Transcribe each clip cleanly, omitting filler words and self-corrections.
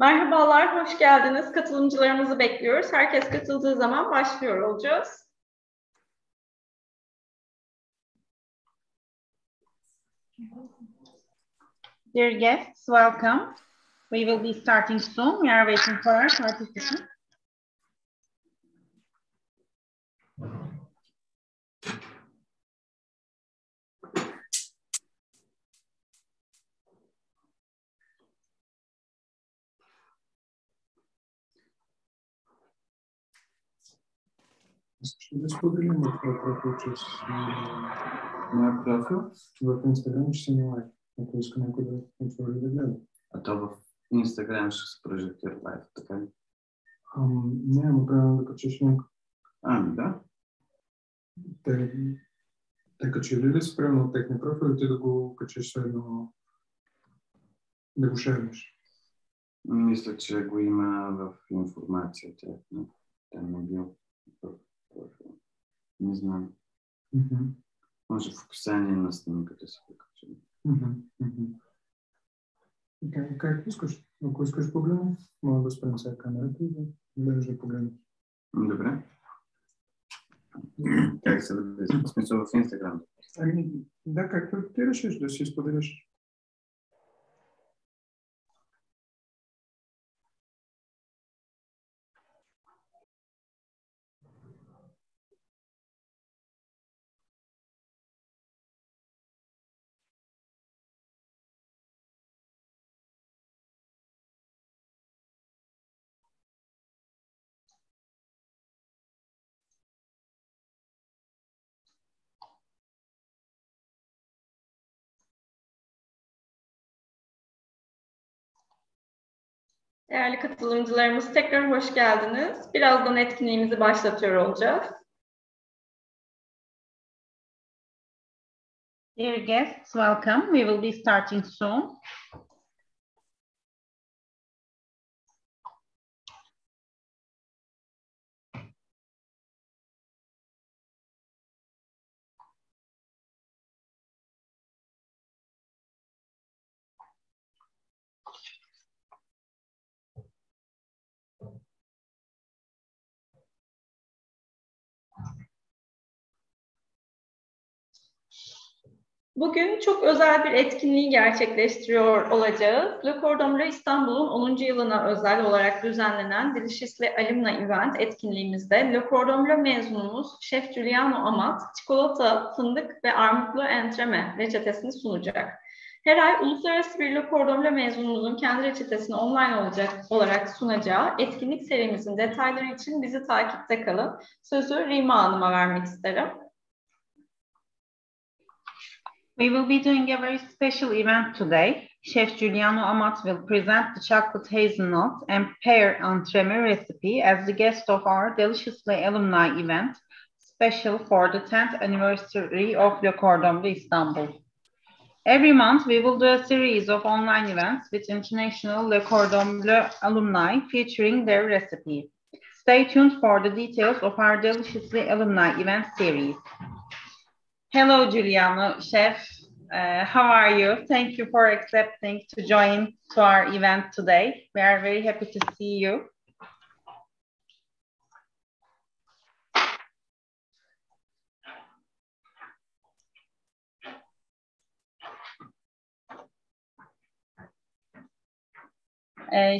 Merhabalar, hoş geldiniz. Katılımcılarımızı bekliyoruz. Herkes katıldığı zaman başlıyor olacağız. Dear guests, welcome. We will be starting soon. We are waiting for our participants. Ще да споделим това, което чрез моя профил в Инстаграм ще има лайк, ако иска някой да отвори да гледа. А то в Инстаграм ще се прожектира лайв, така ли? Не, ама трябва да качиш линк. Да. Те качили ли си прямо от техния профил и ти да го качиш едно, да го шернеш? Мисля, че го има в информацията. Там не бил в профил. Не знам. Може в описание на снимката се покачи. Как искаш? Ако искаш погледнем, мога да спрем сега камерата и да гледаш да погледнеш. Добре. Как се да в смисъл в Инстаграм? Да, както ти решиш да си споделиш. Değerli katılımcılarımız tekrar hoş geldiniz. Birazdan etkinliğimizi başlatıyor olacağız. Dear guests, welcome. We will be starting soon. Bugün çok özel bir etkinliği gerçekleştiriyor olacağız. Le Cordon Bleu İstanbul'un 10. yılına özel olarak düzenlenen Deliciously Alumni Event etkinliğimizde Le Cordon Bleu mezunumuz Şef Giuliano Amat, çikolata, fındık ve armutlu entreme reçetesini sunacak. Her ay uluslararası bir Le Cordon Bleu mezunumuzun kendi reçetesini online olarak sunacağı etkinlik serimizin detayları için bizi takipte kalın. Sözü Rima Hanım'a vermek isterim. We will be doing a very special event today. Chef Giuliano Amat will present the chocolate hazelnut and pear entremet recipe as the guest of our Deliciously Alumni event, special for the 10th anniversary of Le Cordon Bleu Istanbul. Every month, we will do a series of online events with international Le Cordon Bleu alumni featuring their recipe. Stay tuned for the details of our Deliciously Alumni event series. Hello, Giuliano, Chef. How are you? Thank you for accepting to join to our event today. We are very happy to see you.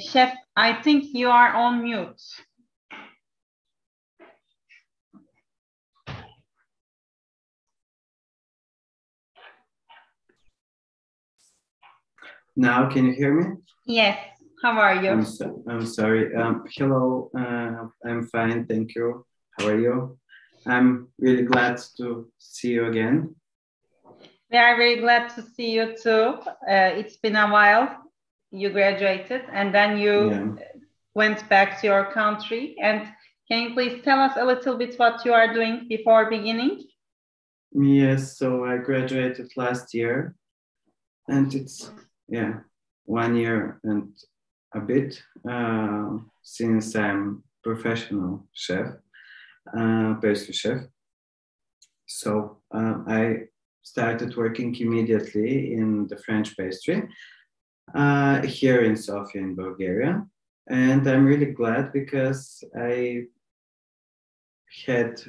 Chef, I think you are on mute. Now, can you hear me? Yes. How are you? I'm sorry. Hello. I'm fine. Thank you. How are you? I'm really glad to see you again. We are very glad to see you too. It's been a while. You graduated and then you went back to your country. And can you please tell us a little bit what you are doing before beginning? Yes. So I graduated last year, and it's 1 year and a bit since I'm professional chef, pastry chef. So I started working immediately in the French pastry. here in Sofia in Bulgaria. And I'm really glad because I had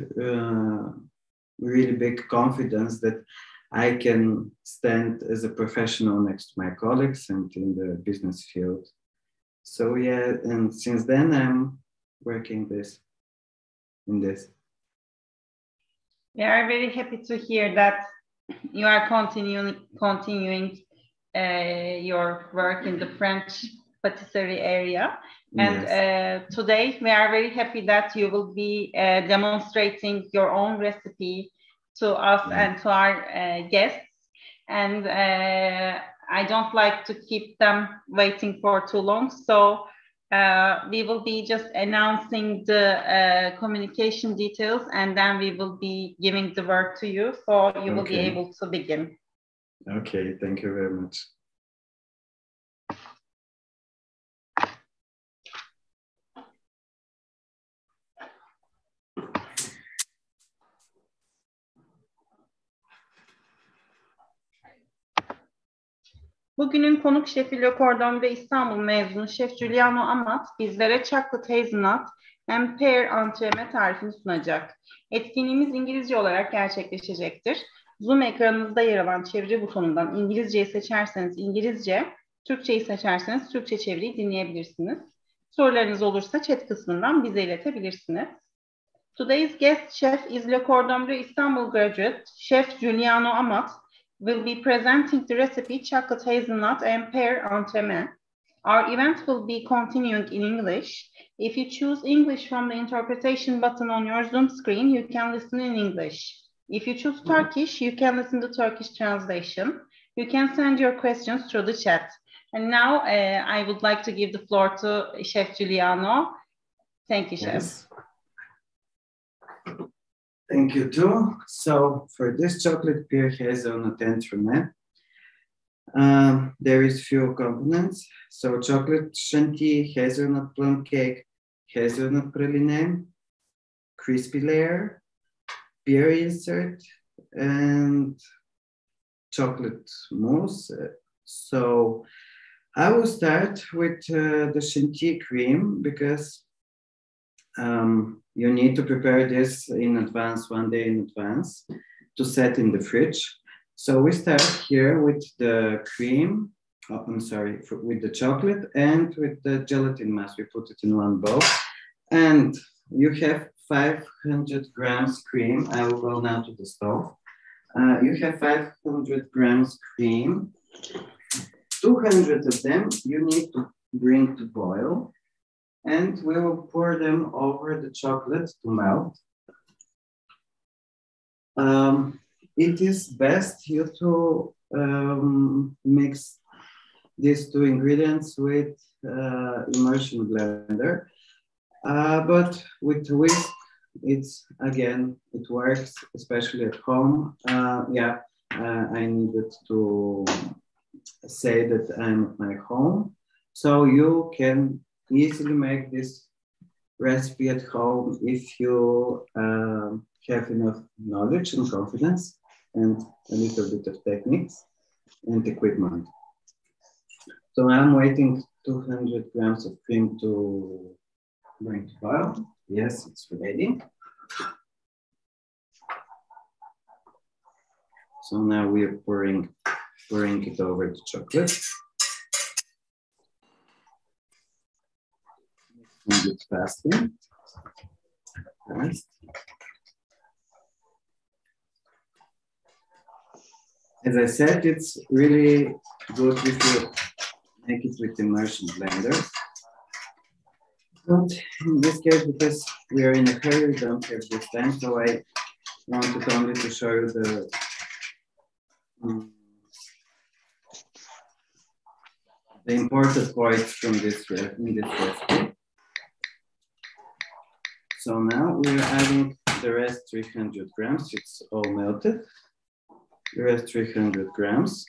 really big confidence that I can stand as a professional next to my colleagues and in the business field. So yeah, and since then I'm working in this. We are very happy to hear that you are continuing your work in the French patisserie area. And yes. Today we are very happy that you will be demonstrating your own recipe to us and to our guests. And I don't like to keep them waiting for too long. So we will be just announcing the communication details, and then we will be giving the word to you. So you will be able to begin. Okay, thank you very much. Bugünün konuk şefi Le Cordon ve İstanbul mezunu Şef Giuliano Amat bizlere Chocolate Hazelnut and Pear antreme tarifini sunacak. Etkinliğimiz İngilizce olarak gerçekleşecektir. Zoom ekranınızda yer alan çeviri butonundan İngilizceyi seçerseniz İngilizce, Türkçeyi seçerseniz Türkçe çeviriyi dinleyebilirsiniz. Sorularınız olursa chat kısmından bize iletebilirsiniz. Today's guest chef is Le Cordon Bleu Istanbul graduate, Chef Giuliano Amat, will be presenting the recipe chocolate hazelnut and pear entremet. Our event will be continuing in English. If you choose English from the interpretation button on your Zoom screen, you can listen in English. If you choose Turkish, you can listen to Turkish translation. You can send your questions through the chat. And now I would like to give the floor to Chef Giuliano. Thank you, Chef. Yes. Thank you too. So for this chocolate pear hazelnut entremet, there is few components. So chocolate chantilly, hazelnut plum cake, hazelnut praline, crispy layer, pear insert, and chocolate mousse. So I will start with the chantilly cream because you need to prepare this in advance, 1 day in advance, to set in the fridge. So we start here with the cream, with the chocolate and with the gelatin mass. We put it in one bowl. And you have 500 grams cream. I will go now to the stove. You have 500 grams cream. 200 of them you need to bring to boil. And we will pour them over the chocolate to melt. It is best you to mix these two ingredients with immersion blender. But with whisk, it works, especially at home. I needed to say that I'm at my home. So you can easily make this recipe at home if you have enough knowledge and confidence and a little bit of techniques and equipment. So I'm waiting 200 grams of cream to bring to boil. Yes, it's ready. So now we are pouring it over the chocolate. And it's fasting. Fast. As I said, it's really good if you make it with immersion blender. But in this case, because we are in a hurry, we don't have this time, so I wanted only to show you the important points from this recipe. So now we are adding the rest 300 grams. It's all melted. The rest 300 grams.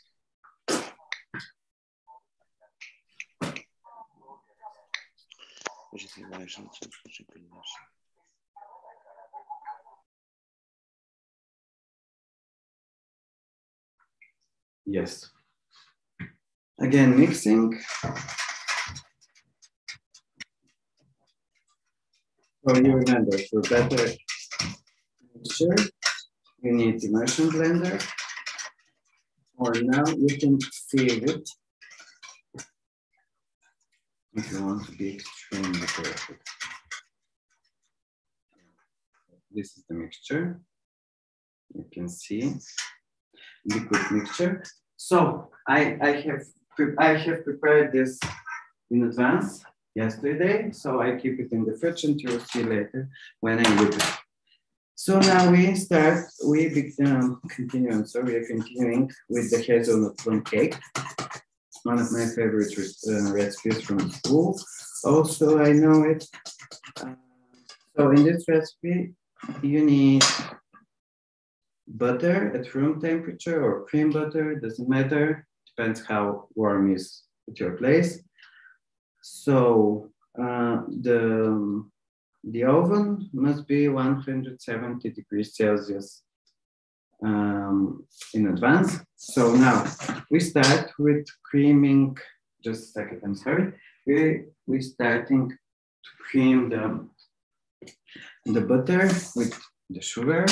Yes. Again, mixing. So you remember, for better mixture, you need immersion blender. Or now you can sieve it if you want to be extremely perfect. This is the mixture. You can see liquid mixture. So I have prepared this in advance yesterday, so I keep it in the fridge and you'll see later when I whip it. So now we are continuing with the hazelnut plum cake, one of my favorite recipes from school. Also, I know it. So in this recipe, you need butter at room temperature or cream butter, doesn't matter, depends how warm is at your place. So the oven must be 170 degrees Celsius in advance. So now we start with creaming, just a second, I'm sorry. We're starting to cream the butter with the sugar.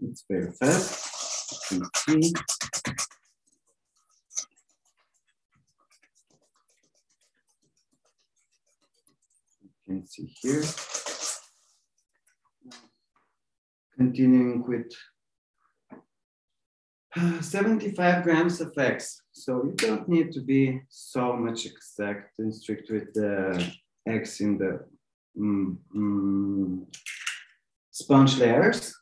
It's very fast, you can see. You can see here. Continuing with 75 grams of eggs. So you don't need to be so much exact and strict with the eggs in the sponge layers,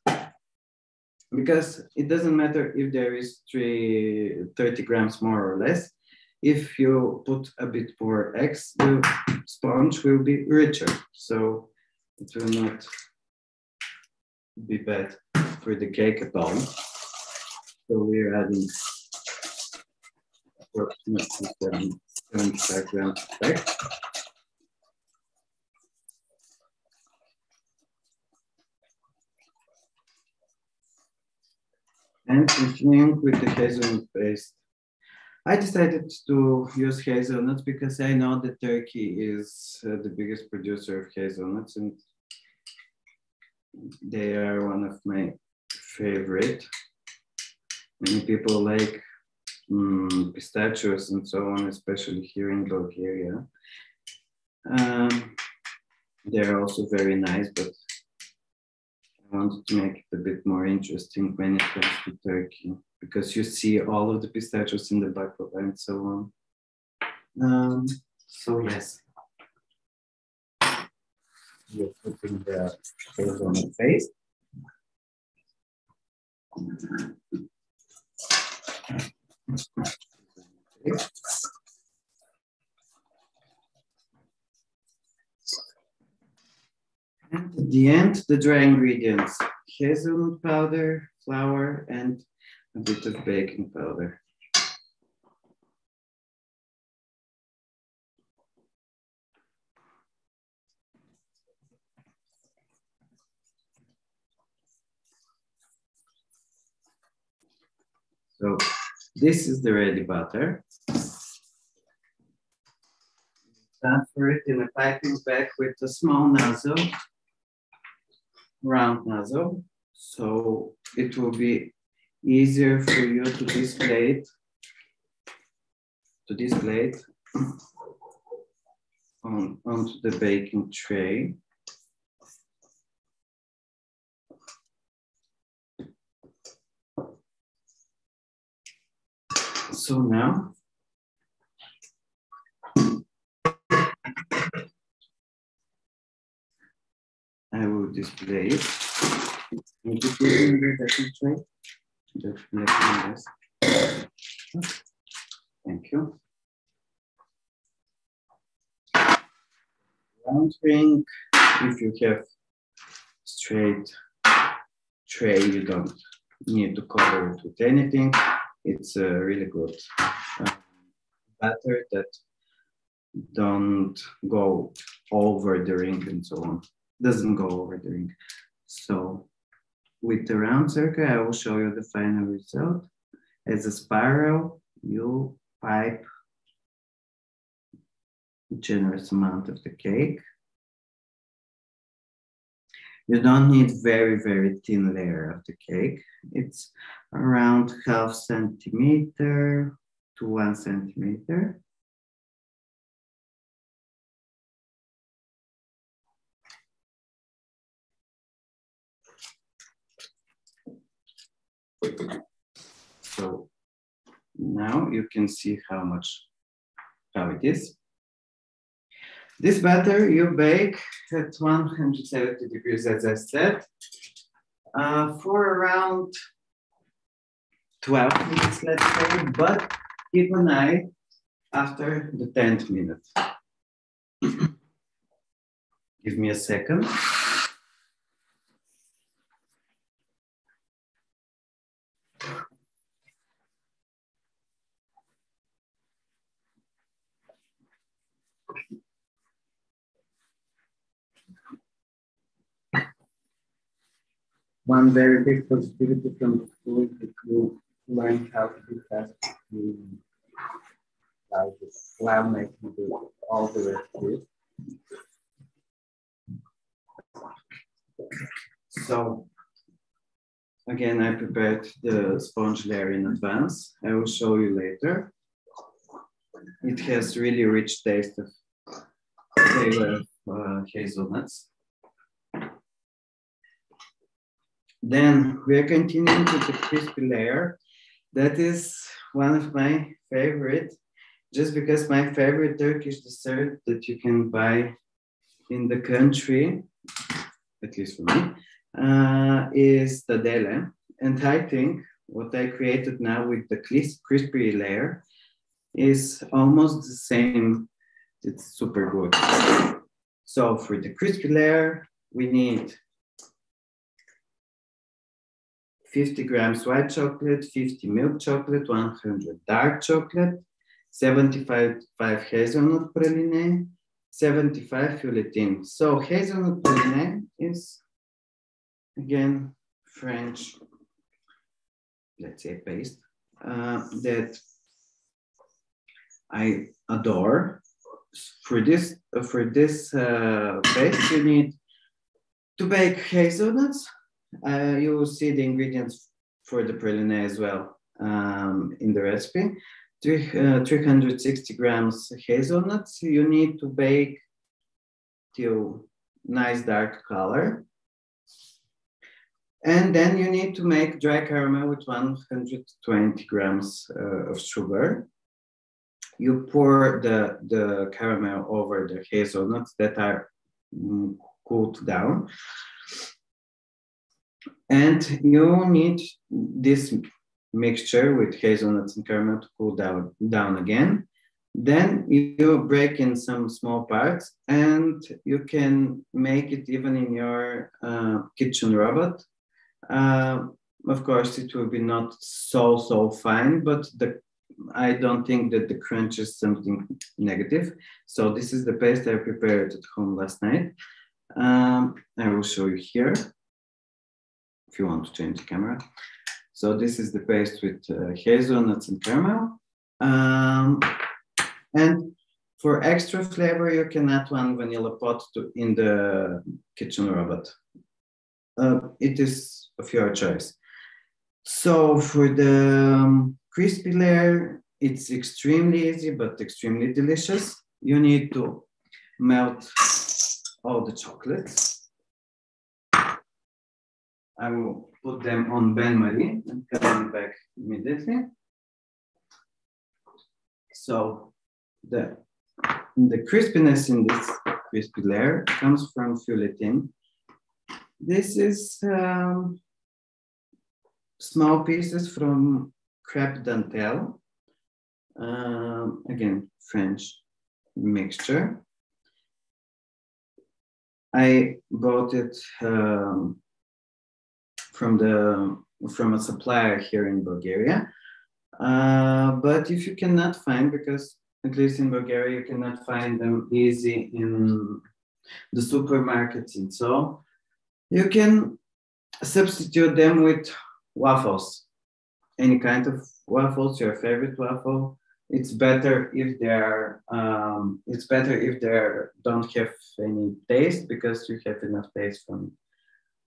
because it doesn't matter if there is 30 grams more or less. If you put a bit more eggs, the sponge will be richer, so it will not be bad for the cake at all. So we're adding approximately 75 grams of eggs. And continuing with the hazelnut paste. I decided to use hazelnuts because I know that Turkey is the biggest producer of hazelnuts, and they are one of my favorite. Many people like pistachios and so on, especially here in Bulgaria. They're also very nice, but I wanted to make it a bit more interesting when it comes to Turkey, because you see all of the pistachios in the baklava and so on. So yes, you're putting the hazelnut paste. And at the end, the dry ingredients: hazelnut powder, flour, and a bit of baking powder. So this is the ready batter. Transfer it in a piping bag with a small nozzle, round nozzle, so it will be easier for you to display it onto the baking tray. So now I will display it. Would you put it in the baking tray? Definitely, yes. Thank you. Round ring. If you have straight tray, you don't need to cover it with anything. It's a really good batter that don't go over the ring and so on. Doesn't go over the ring. So with the round circle, I will show you the final result. as a spiral, you pipe a generous amount of the cake. You don't need very, very thin layer of the cake. It's around 0.5 centimeter to 1 centimeter. So now you can see how it is. This batter you bake at 170 degrees, as I said, for around 12 minutes, let's say, but keep an eye after the 10th minute. Give me a second. One very big positivity from the school is to learn how to do fast food, like the slab making, all the recipes. So again, I prepared the sponge layer in advance. I will show you later. It has really rich taste of flavor of hazelnuts. Then we are continuing with the crispy layer. That is one of my favorite, just because my favorite Turkish dessert that you can buy in the country, at least for me, is tadele. And I think what I created now with the crispy layer is almost the same. It's super good. So for the crispy layer, we need 50 grams white chocolate, 50 milk chocolate, 100 dark chocolate, 75 hazelnut praline, 75 feuilletine. So hazelnut praline is, again, French, let's say, paste that I adore. For this paste, you need to bake hazelnuts. You will see the ingredients for the praline as well in the recipe. 360 grams hazelnuts. You need to bake till nice dark color. And then you need to make dry caramel with 120 grams of sugar. You pour the caramel over the hazelnuts that are cooled down. And you need this mixture with hazelnuts and caramel to cool down again. Then you break in some small parts, and you can make it even in your kitchen robot. Of course, it will be not so fine, but I don't think that the crunch is something negative. So this is the paste I prepared at home last night. I will show you here, if you want to change the camera. So this is the paste with hazelnuts and caramel. And for extra flavor, you can add 1 vanilla pot in the kitchen robot. It is of your choice. So for the crispy layer, it's extremely easy, but extremely delicious. You need to melt all the chocolates. I will put them on bain-marie and come back immediately. So the crispiness in this crispy layer comes from feuilletine. This is small pieces from crepe dentelle. Again, French mixture. I bought it from a supplier here in Bulgaria. But if you cannot find, because at least in Bulgaria, you cannot find them easy in the supermarkets and so, you can substitute them with waffles. any kind of waffles, your favorite waffle. It's better if they're don't have any taste, because you have enough taste from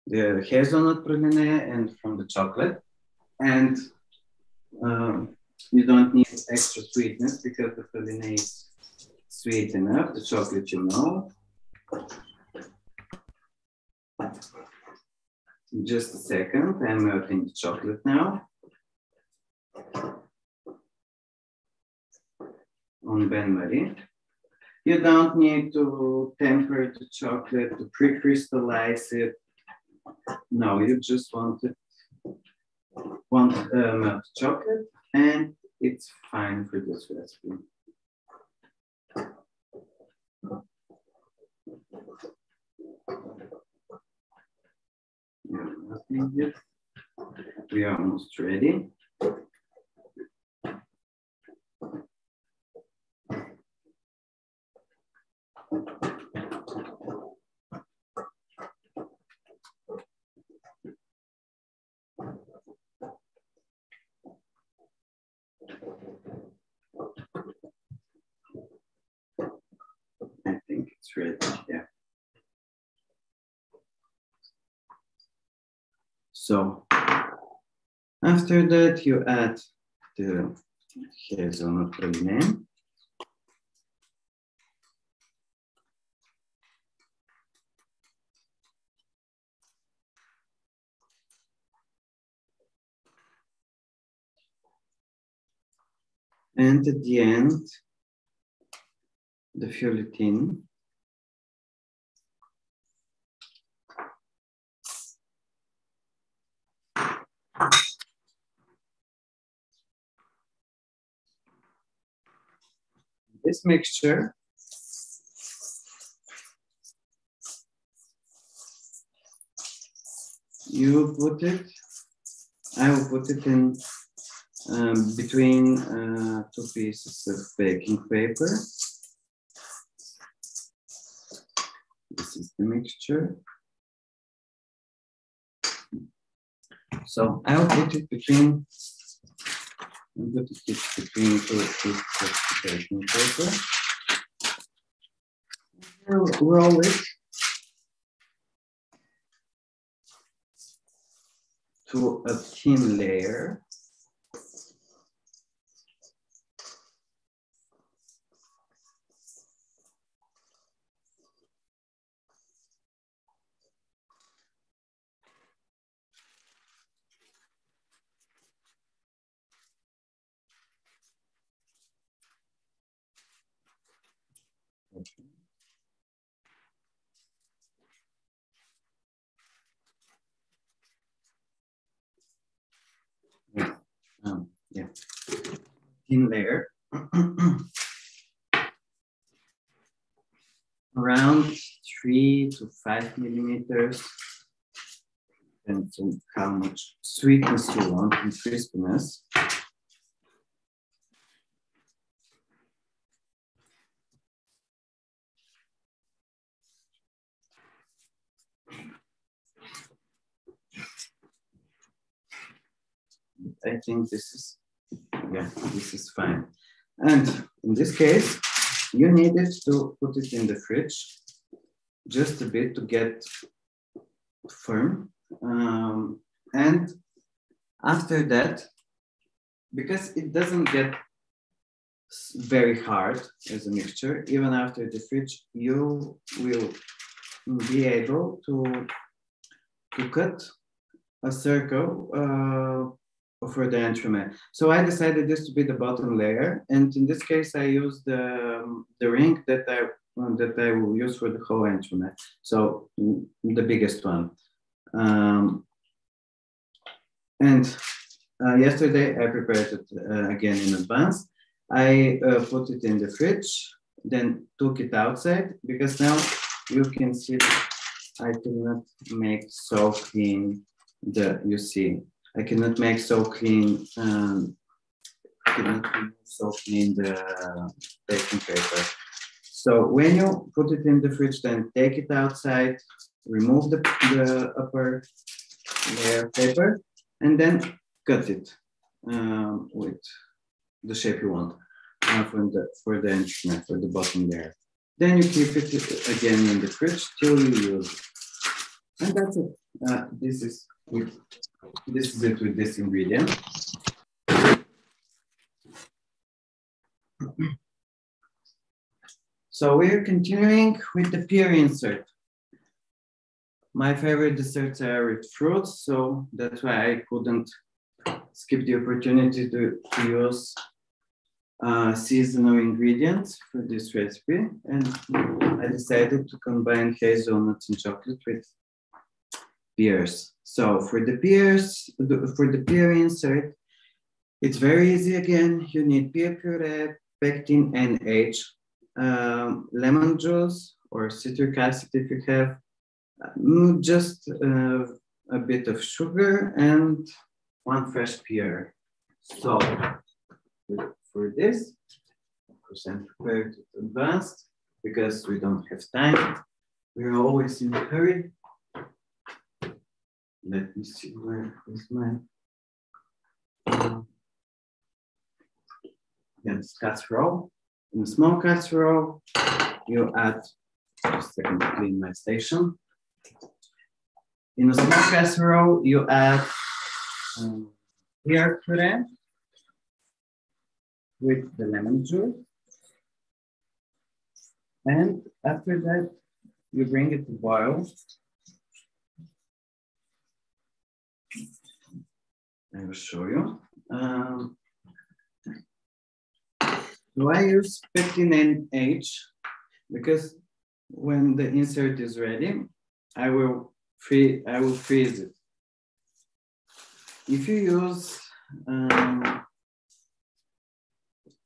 the hazelnut praline and from the chocolate, and you don't need extra sweetness because the praline is sweet enough. The chocolate, you know. Just a second, I'm melting the chocolate now. On bain-marie. You don't need to temper the chocolate to pre-crystallize it. No, you just want melt chocolate, and it's fine for this recipe. Nothing yet. We are almost ready. I think it's ready, yeah. So after that, you add the hazelnut praline. And at the end, the feuilletine. This mixture you put it, I will put it in between 2 pieces of baking paper. This is the mixture. So I'll put it between 2 pieces of baking paper. I'll roll it to a thin layer. Yeah, thin layer. Around 3 to 5 millimeters, depends on how much sweetness you want and crispiness. I think this is fine. And in this case, you needed to put it in the fridge just a bit to get firm. And after that, because it doesn't get very hard as a mixture, even after the fridge, you will be able to cut a circle for the entremet. So I decided this to be the bottom layer, and in this case, I used the ring that I will use for the whole entremet. So the biggest one. Yesterday I prepared it again in advance. I put it in the fridge, then took it outside, because now you can see that I cannot make so clean you see. I cannot make so clean, the baking paper. So when you put it in the fridge, then take it outside, remove the upper layer of paper, and then cut it. with the shape you want for the entrepreneur, for the bottom layer. Then you keep it again in the fridge till you use it. And that's it. This is it with this ingredient. So we're continuing with the pear insert. My favorite desserts are with fruits, so that's why I couldn't skip the opportunity to use seasonal ingredients for this recipe. And I decided to combine hazelnuts and chocolate with pears. So for the pears, for the pear insert, it's very easy again. You need pear puree, pectin, and H, lemon juice or citric acid if you have, just a bit of sugar and one fresh pear. So for this, of course, I'm prepared to advance because we don't have time. We're always in a hurry. Let me see where is my casserole. In a small casserole, you add, just a second to clean my station. In a small casserole, you add pear puree with the lemon juice. And after that, you bring it to boil. I will show you. So I use pectin and H because when the insert is ready, I will freeze it. If you use,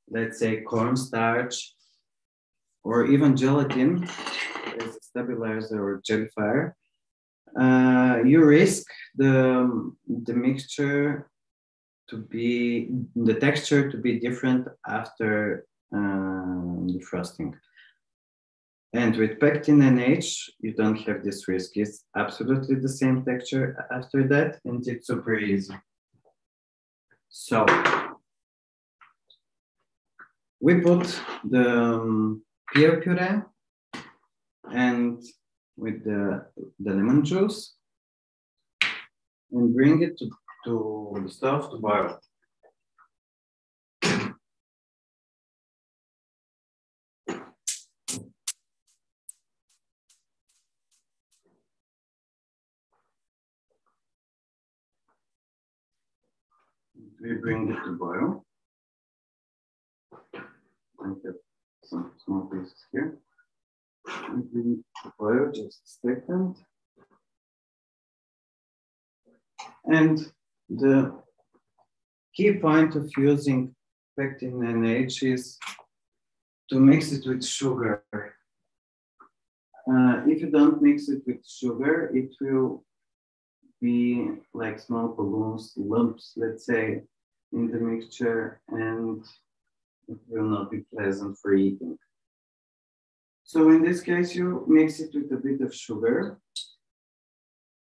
let's say, cornstarch or even gelatin as a stabilizer or jellifier, you risk the mixture to be, the texture to be different after the frosting. And with pectin and H, you don't have this risk. It's absolutely the same texture after that, and it's super easy. So we put the pear puree and with the lemon juice and bring it to the stove to boil. We bring it to boil. I have some small pieces here. We bring it to boil just a second. And the key point of using pectin and H is to mix it with sugar. If you don't mix it with sugar, it will be like small balloons, lumps, let's say, in the mixture, and it will not be pleasant for eating. So in this case, you mix it with a bit of sugar.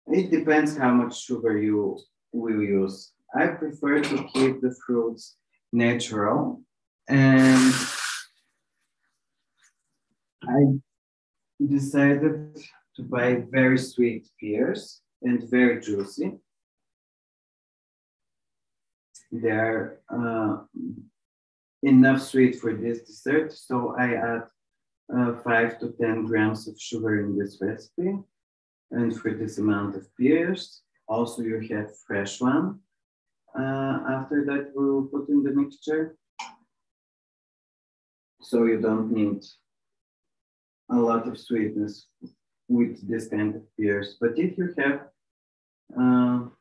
It depends how much sugar you will use. I prefer to keep the fruits natural, and I decided to buy very sweet pears and very juicy. They're enough sweet for this dessert, so I add 5 to 10 grams of sugar in this recipe. And for this amount of pears, also you have fresh one. After that, we'll put in the mixture. So you don't need a lot of sweetness with this kind of pears. But if you have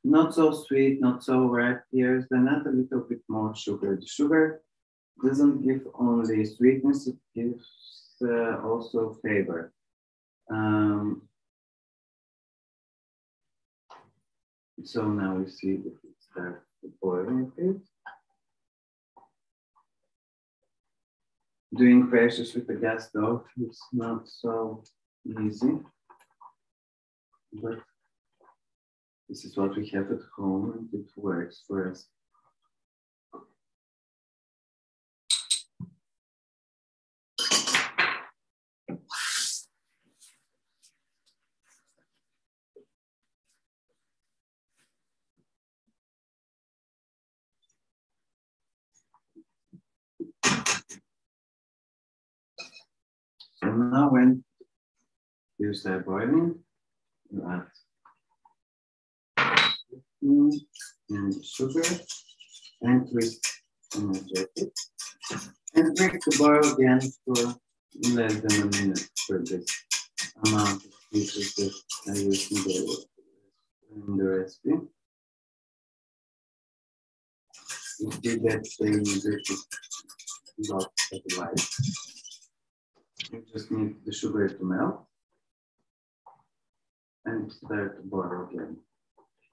not so sweet, not so ripe pears, then add a little bit more sugar. The sugar doesn't give only sweetness, it gives also flavor. So now we see if it starts boiling a bit. Doing pressures with the gas stove is not so easy, but this is what we have at home and it works for us. So now when you start boiling, you add and sugar and twist energetic and make the boil again for less than a minute for this amount of pieces that I use in the recipe. You see that they use not otherwise. You just need the sugar to melt and start to boil again.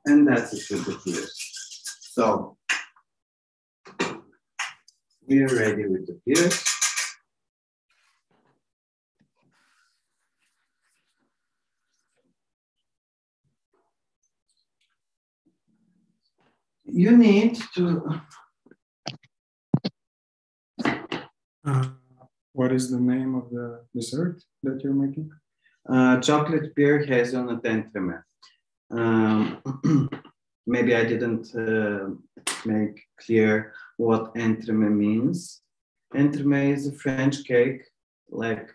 And that's it with the pears. So we are ready with the pears. You need to. What is the name of the dessert that you're making? Chocolate pear hazelnut entremet. Maybe I didn't make clear what entremet means. Entremet is a French cake, like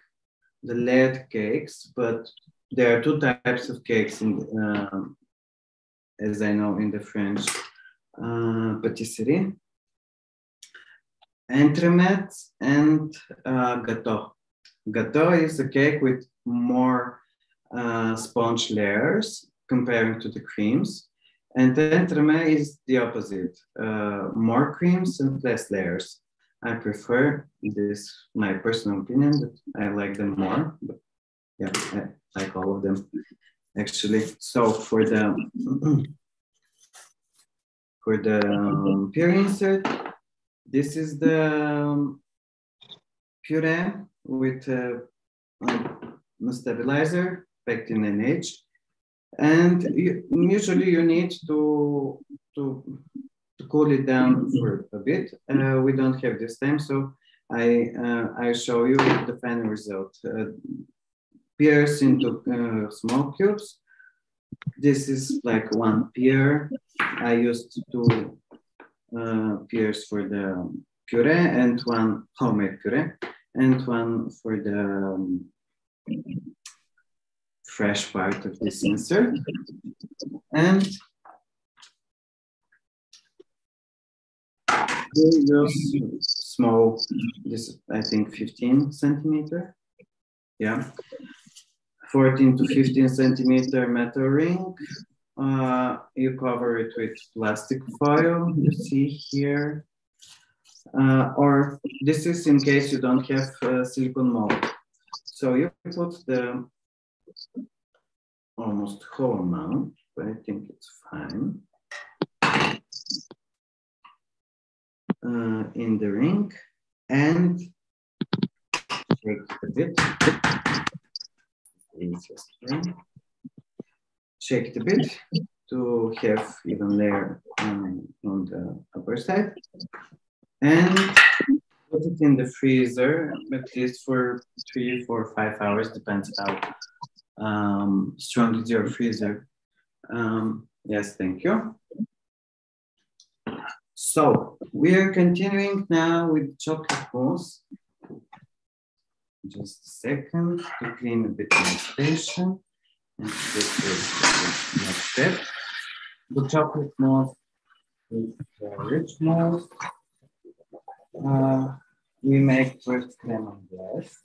the layered cakes, but there are two types of cakes, as I know, in the French patisserie. Entremet and gâteau. Gâteau is a cake with more sponge layers comparing to the creams. And entremet is the opposite, more creams and less layers. I prefer this, my personal opinion, that I like them more, but yeah, I like all of them actually. So for the pear insert, this is the puree with a stabilizer packed in an edge. And usually you need to cool it down for a bit. We don't have this time, so I show you the final result. Pears into small cubes. This is like one pear. I used 2 pears for the puree and one homemade puree and one for the fresh part of this insert. And we use small, this I think 15 centimeter. Yeah, 14 to 15 centimeter metal ring. You cover it with plastic foil, you see here. Or this is in case you don't have silicone mold. So you put the almost whole amount, but I think it's fine. In the ring and shake it a bit. Shake it a bit to have even layer on the upper side. And put it in the freezer, at least for 3, 4, 5 hours, depends how strong is your freezer. Yes, thank you. So we are continuing now with chocolate mousse. Just a second to clean a bit my station and get to the next step. The chocolate mousse is rich mousse. We make first lemon glace,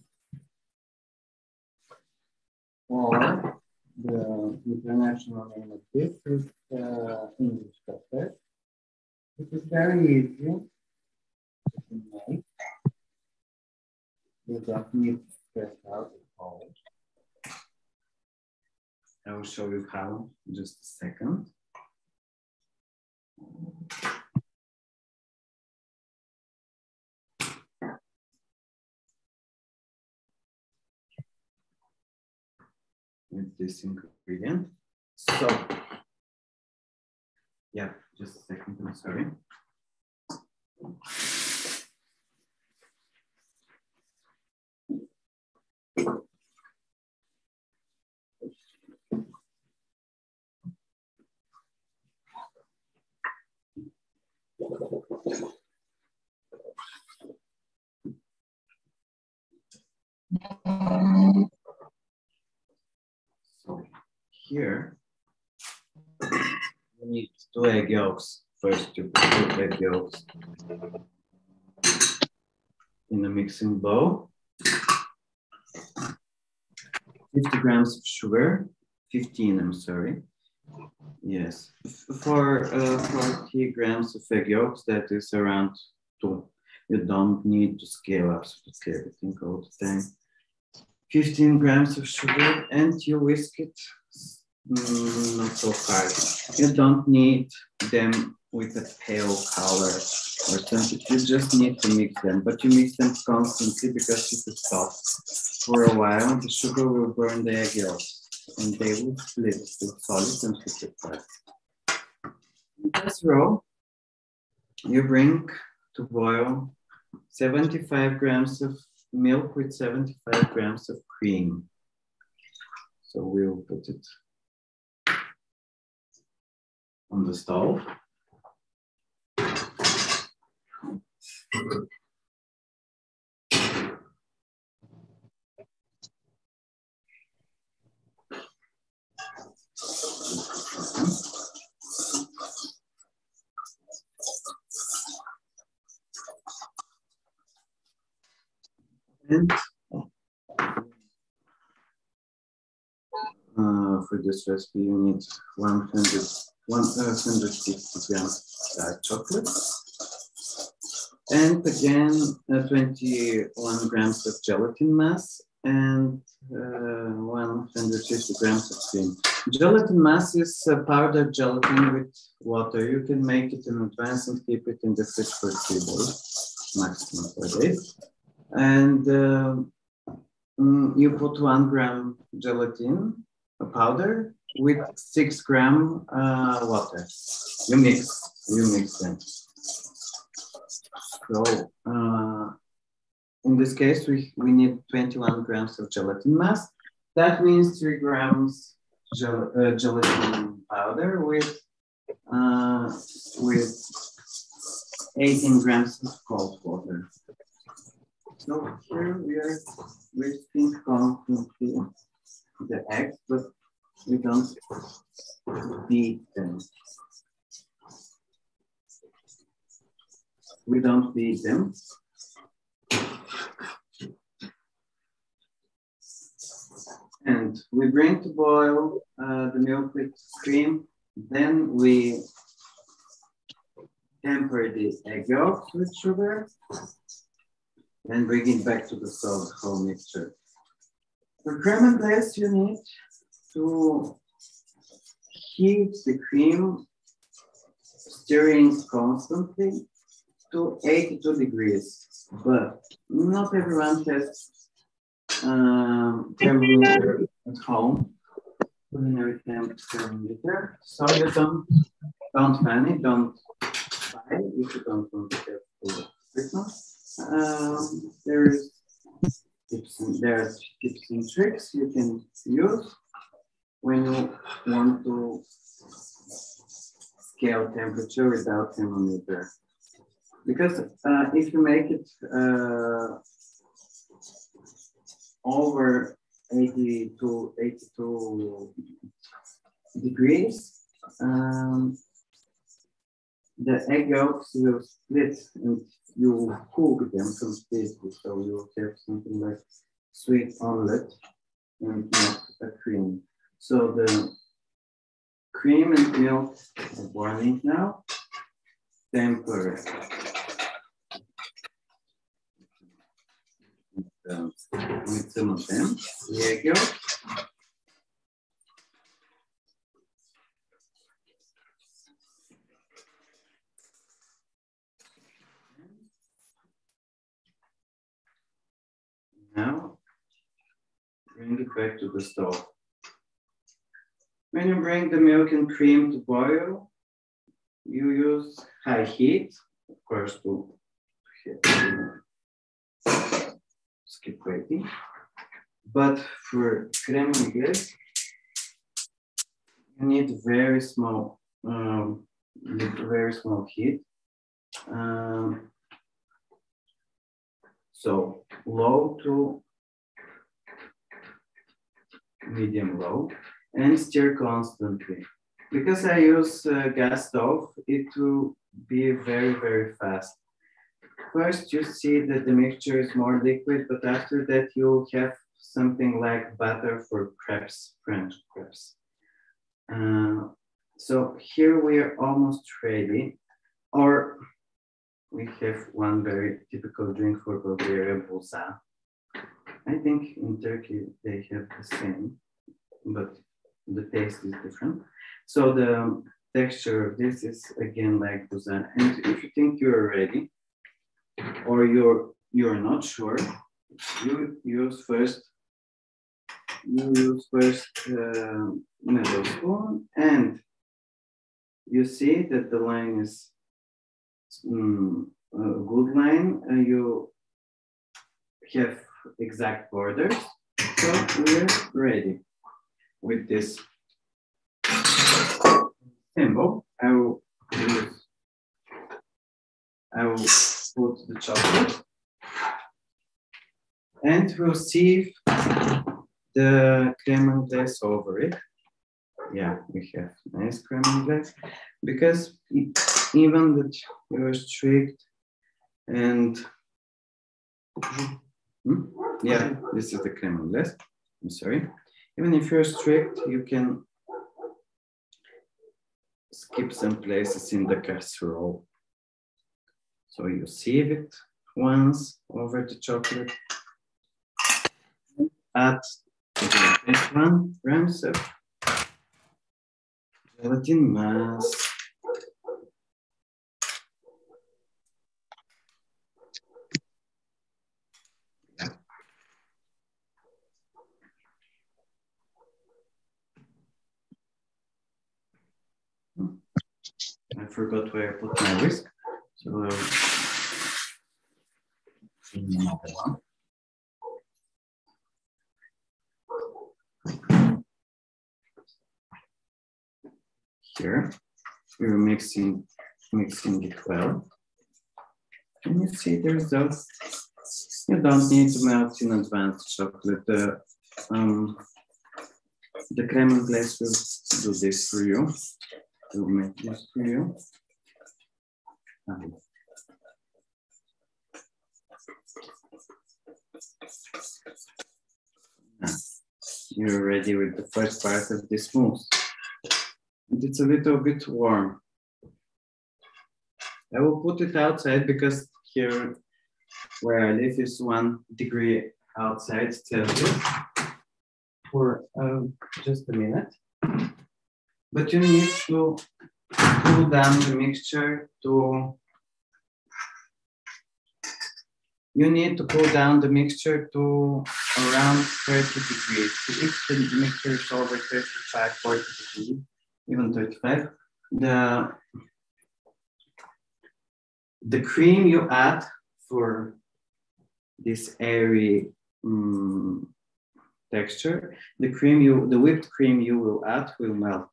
or the international name of this is English custard. It is very easy to make. You don't need to stress out at all. I will show you how in just a second. With this ingredient. So, yeah, just a second, I'm sorry. So here, we need 2 egg yolks. First, you put 2 egg yolks in a mixing bowl. 50 grams of sugar, 15, I'm sorry. Yes, for 40 grams of egg yolks, that is around 2. You don't need to scale absolutely everything all the time. 15 grams of sugar, and you whisk it not so hard. You don't need them with a pale color or something. You just need to mix them, but you mix them constantly because if you stop for a while, the sugar will burn the egg yolks and they will split to solid and liquid. In this row, you bring to boil 75 grams of milk with 75 grams of cream. So we'll put it on the stove. And for this recipe, you need 160 grams dark chocolate, and again 21 grams of gelatin mass and 150 grams of cream. Gelatin mass is powdered gelatin with water. You can make it in advance and keep it in the fridge for 3 days, maximum 4 days. And you put 1 gram gelatin powder with 6 gram water. You mix them. So in this case, we need 21 grams of gelatin mass. That means 3 grams gelatin powder with 18 grams of cold water. So here we are whisking constantly the eggs, but we don't beat them. We don't beat them. And we bring to boil the milk with cream. Then we temper the egg yolks with sugar. Then bring it back to the solid whole mixture. For creme glace, you need to heat the cream, stirring constantly to 82 degrees. But not everyone has thermometer at home, culinary thermometer. So you don't panic, don't buy if you don't want to have for Christmas. There's tips and tricks you can use when you want to scale temperature without thermometer. Because if you make it over 82 degrees, the egg yolks will split and you will cook them completely. So you will have something like sweet omelet and not a cream. So the cream and milk are boiling now. Temper it. With some of them, the egg yolk. Now, bring it back to the stove. When you bring the milk and cream to boil, you use high heat, of course, to skip waiting. But for crème anglaise, you need very small heat. So low to medium low, and stir constantly. Because I use gas stove, it will be very, very fast. First, you see that the mixture is more liquid, but after that, you'll have something like batter for crepes, French crepes. So here we are almost ready, or we have one very typical drink for Bulgaria, bulsa. I think in Turkey they have the same, but the taste is different. So the texture of this is again like bulsa. And if you think you're ready, or you're not sure, you use first middle spoon, and you see that the line is a good line, and you have exact borders. So we're ready with this symbol. I will put the chocolate, and we'll see the crème anglaise over it. Yeah, we have nice crème anglaise, because even that you're strict and yeah, this is the crème anglaise. I'm sorry. Even if you're strict, you can skip some places in the casserole. So you sieve it once over the chocolate. Add 1 grams of gelatin mass. I forgot where I put my whisk, so another one. Here, we're mixing it well. And you see the results. You don't need to melt in advance chocolate. The crème anglaise will do this for you. It will make this for you. You're ready with the first part of this mousse. And it's a little bit warm. I will put it outside because here where I live is 1 degree outside Celsius for just a minute. But you need to cool down the mixture to around 30 degrees. If the mixture is over 35, 40 degrees, even 35, the cream you add for this airy texture, the whipped cream you will add will melt.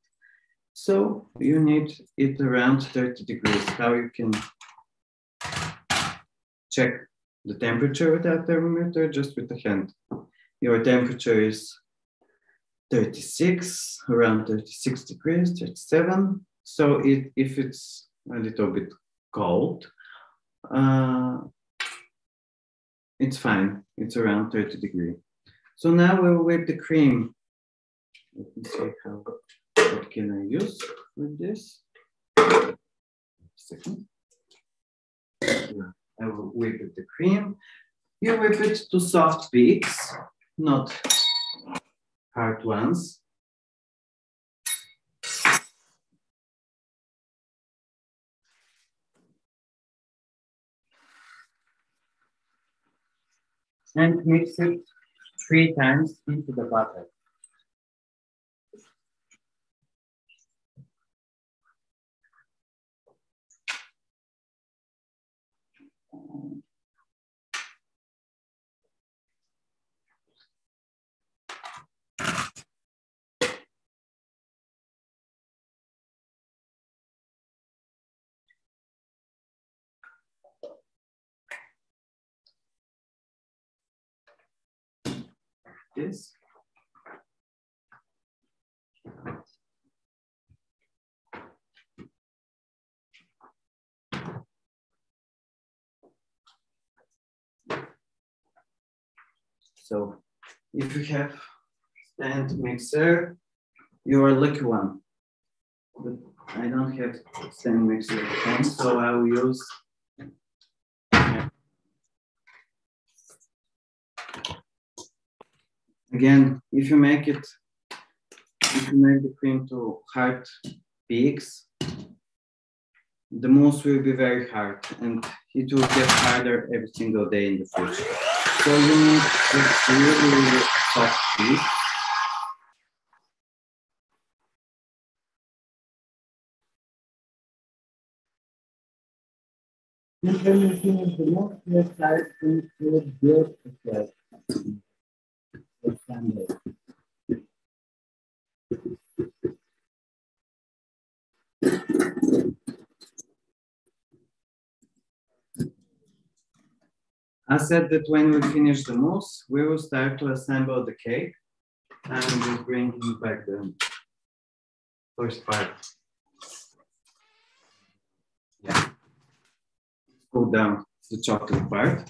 So you need it around 30 degrees. How you can check the temperature with that thermometer? Just with the hand. Your temperature is 36, around 36 degrees, 37. So if it's a little bit cold, it's fine. It's around 30 degrees. So now we'll whip the cream. Let me see what can I use with this. Second. I will whip the cream. You whip it to soft peaks, not hard ones. And mix it 3 times into the butter. This. So if you have stand mixer, you are a lucky one. But I don't have stand mixer at home, so I will use again, if you make the cream to hard peaks, the mousse will be very hard and it will get harder every single day in the fridge. So you need just really soft peak. Implementing the most necessary things to build the standard. I said that when we finish the mousse, we will start to assemble the cake and just bringing back the first part. Yeah. Pull down the chocolate part.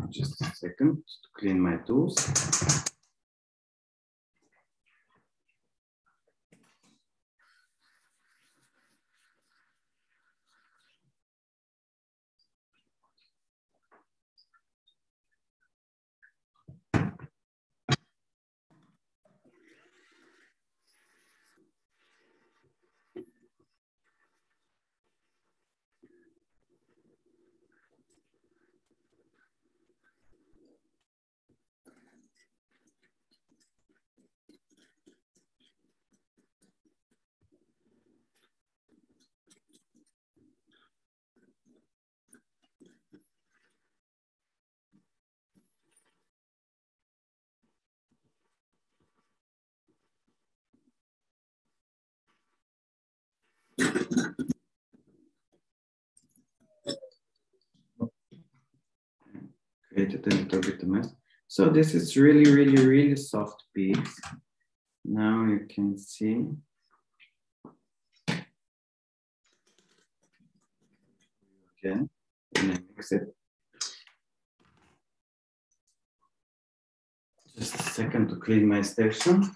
Just a second to clean my tools. Created a little bit of mess. So this is really soft piece. Now you can see. Again, and I mix it. Just a second to clean my station.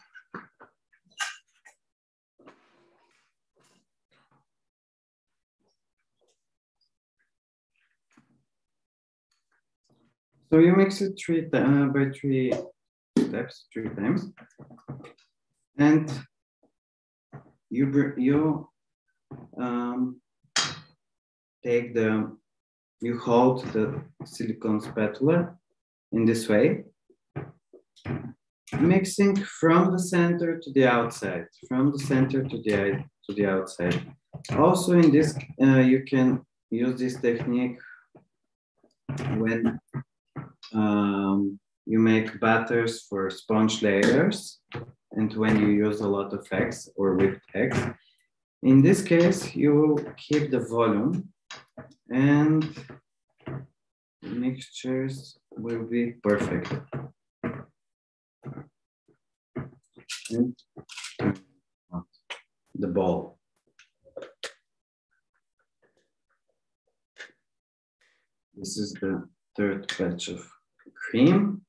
So you mix it by three steps, 3 times, and you hold the silicone spatula in this way, mixing from the center to the outside, from the center to the outside. Also, in this, you can use this technique when you make batters for sponge layers and when you use a lot of eggs or whipped eggs. In this case, you will keep the volume and mixtures will be perfect. And the ball. This is the third batch of cream.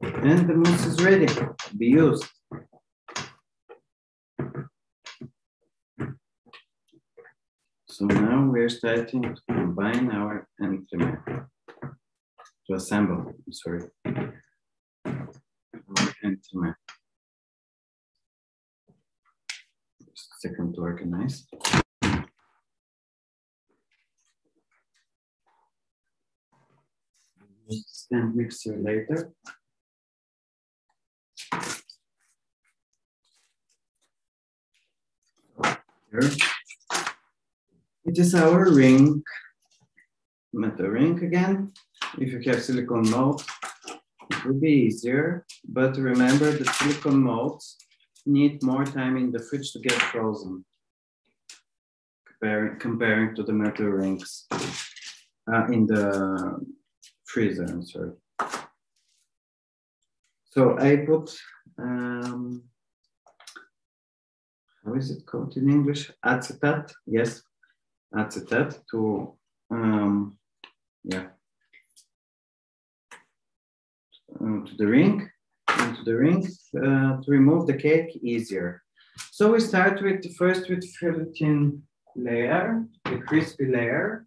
And the mousse is ready to be used. So now we're starting to combine our entremet, to assemble, sorry, our entremet. Just a second to organize. Stand mixer later. Here. It is our ring, metal ring again. If you have silicone mold, it will be easier, but remember that silicone molds need more time in the fridge to get frozen, comparing to the metal rings in the freezer, I'm sorry. So I put how is it called in English? Acetate, yes, acetate to, yeah, to the ring, to remove the cake easier. So we start with first with filleting layer, the crispy layer,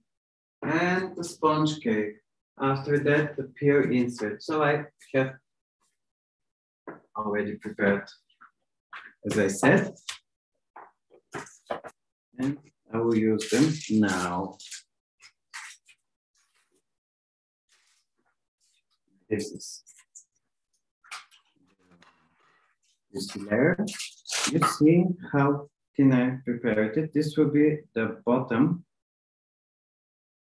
and the sponge cake. After that, the pear insert. So I have already prepared, as I said, and I will use them now. This is this layer. You see how thin I prepared it. This will be the bottom.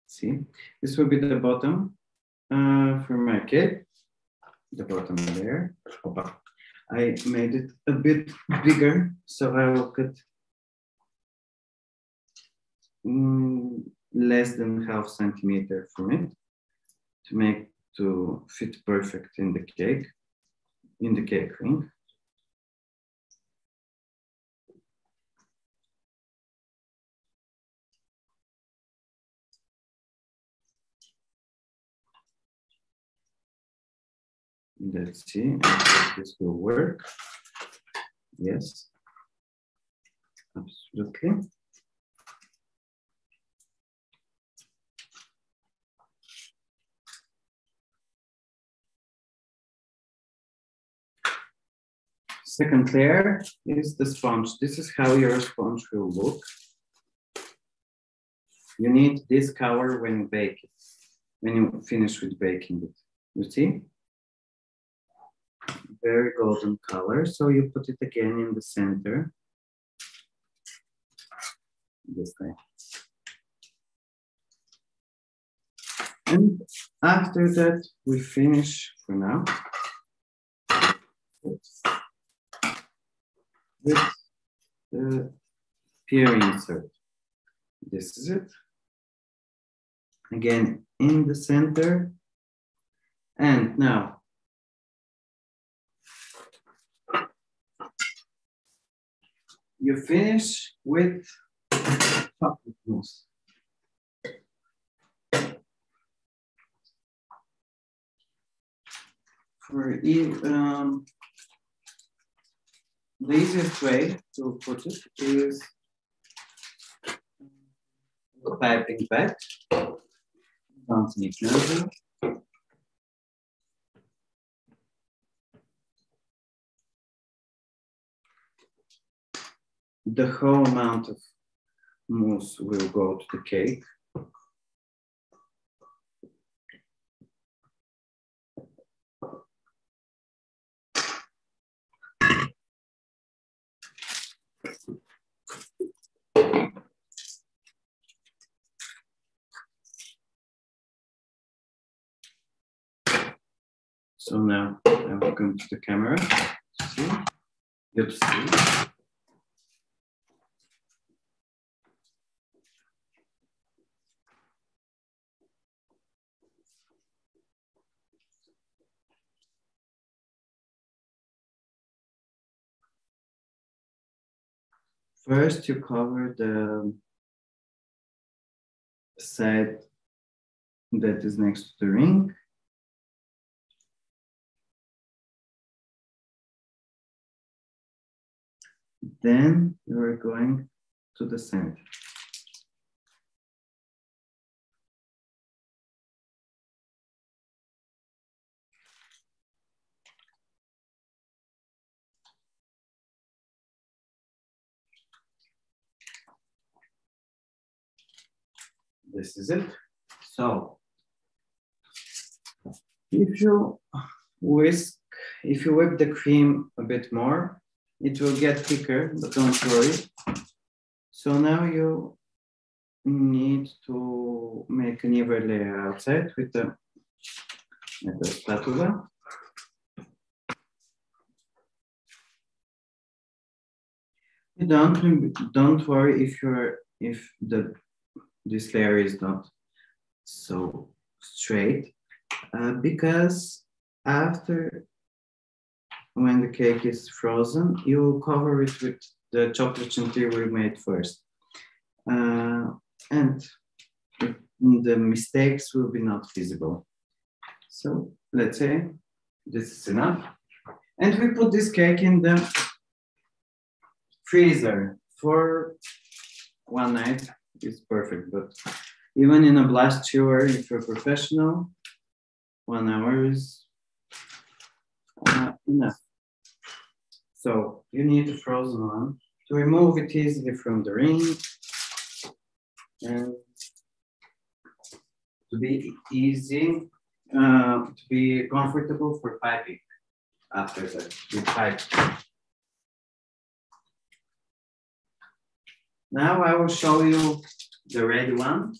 See, this will be the bottom for my cake. The bottom layer. Opa. I made it a bit bigger, so I will cut less than ½ centimeter from it to fit perfect in the cake ring. Let's see if this will work. Yes, absolutely. Second layer is the sponge. This is how your sponge will look. You need this color when you bake it, when you finish with baking it. You see? Very golden color. So you put it again in the center. This way. And after that, we finish for now with the pear insert. This is it. Again, in the center. And now, you finish with chocolate mousse. For the easiest way to put it is the piping bag. Don't need nozzle. The whole amount of mousse will go to the cake. So now I will come to the camera to see. Good to see. First, you cover the side that is next to the ring. Then you are going to the center. This is it. So, if you whip the cream a bit more, it will get thicker, but don't worry. So now you need to make an even layer outside with the spatula. Don't worry if this layer is not so straight, because after when the cake is frozen, you will cover it with the chocolate chantilly we made first. And the mistakes will be not visible. So let's say this is enough. And we put this cake in the freezer for 1 night. It's perfect, but even in a blast chiller, if you're a professional, 1 hour is enough. So you need a frozen one to remove it easily from the ring and to be easy, to be comfortable for piping after that, with pipe. Now I will show you the ready one,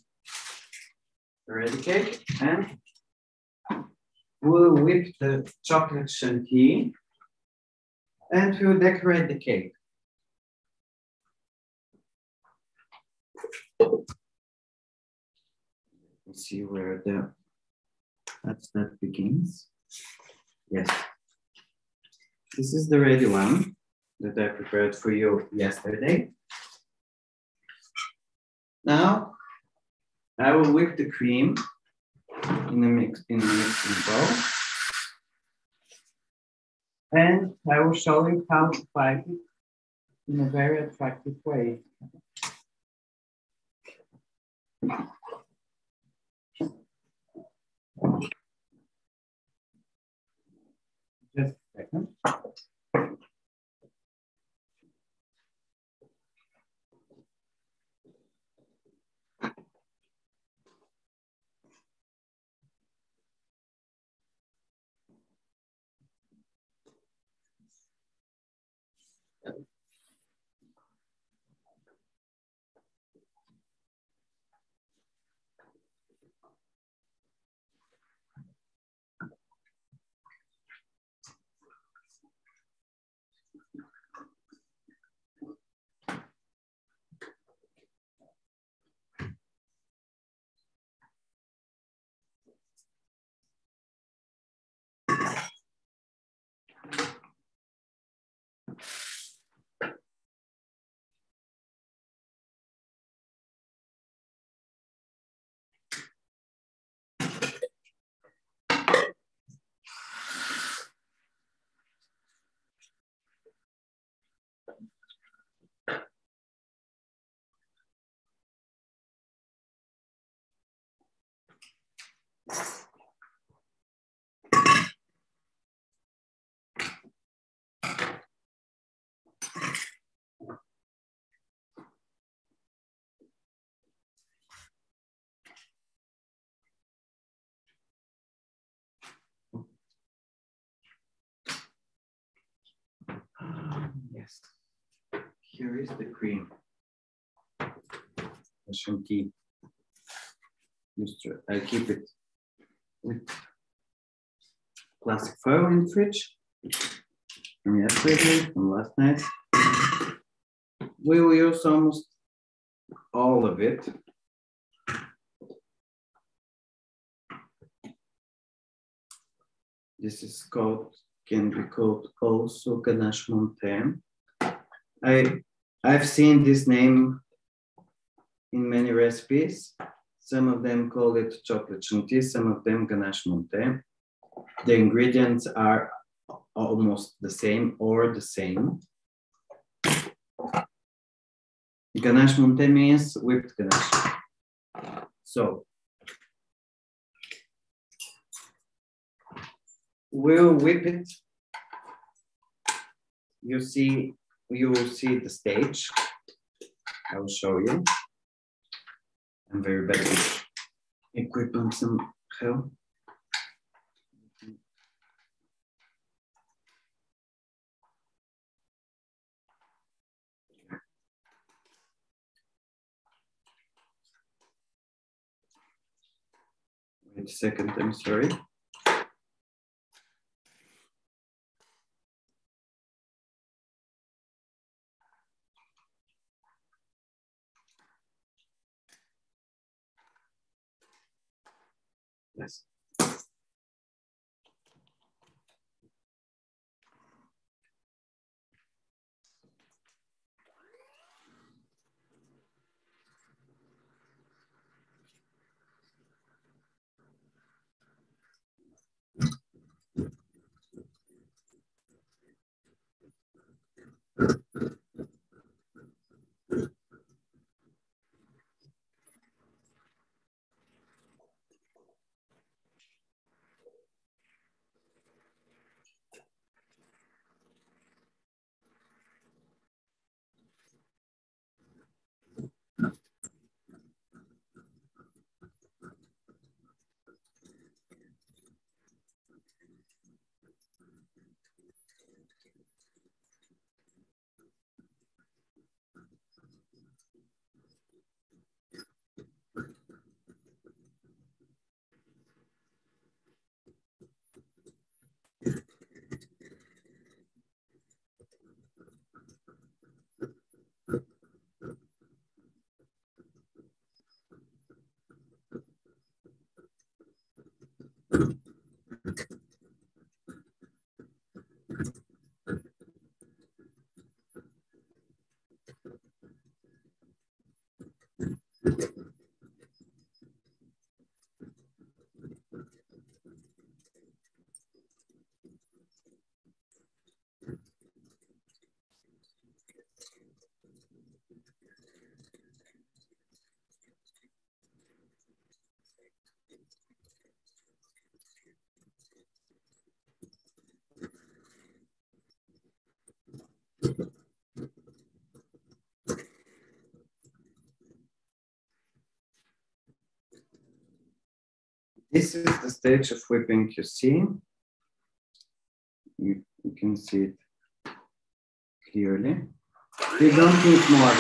the ready cake, and we'll whip the chocolate chantilly and we'll decorate the cake. Let's see where that begins. Yes. This is the ready one that I prepared for you yesterday. Now, I will whip the cream in a mixing bowl. And I will show you how to pipe it in a very attractive way. Just a second. Yes. Here is the cream. The chantilly. I keep it with plastic foil in the fridge from yesterday, from last night. We will use almost all of it. This is called, can be called also ganache montée. I've seen this name in many recipes. Some of them call it chocolate chantilly, some of them ganache montée. The ingredients are almost the same or the same. Ganache montée means whipped ganache. So we'll whip it. You will see the stage. I will show you. I'm very bad with equipment somehow. Wait a second, I'm sorry. Yes. This is the stage of whipping you see. You can see it clearly. You don't need more.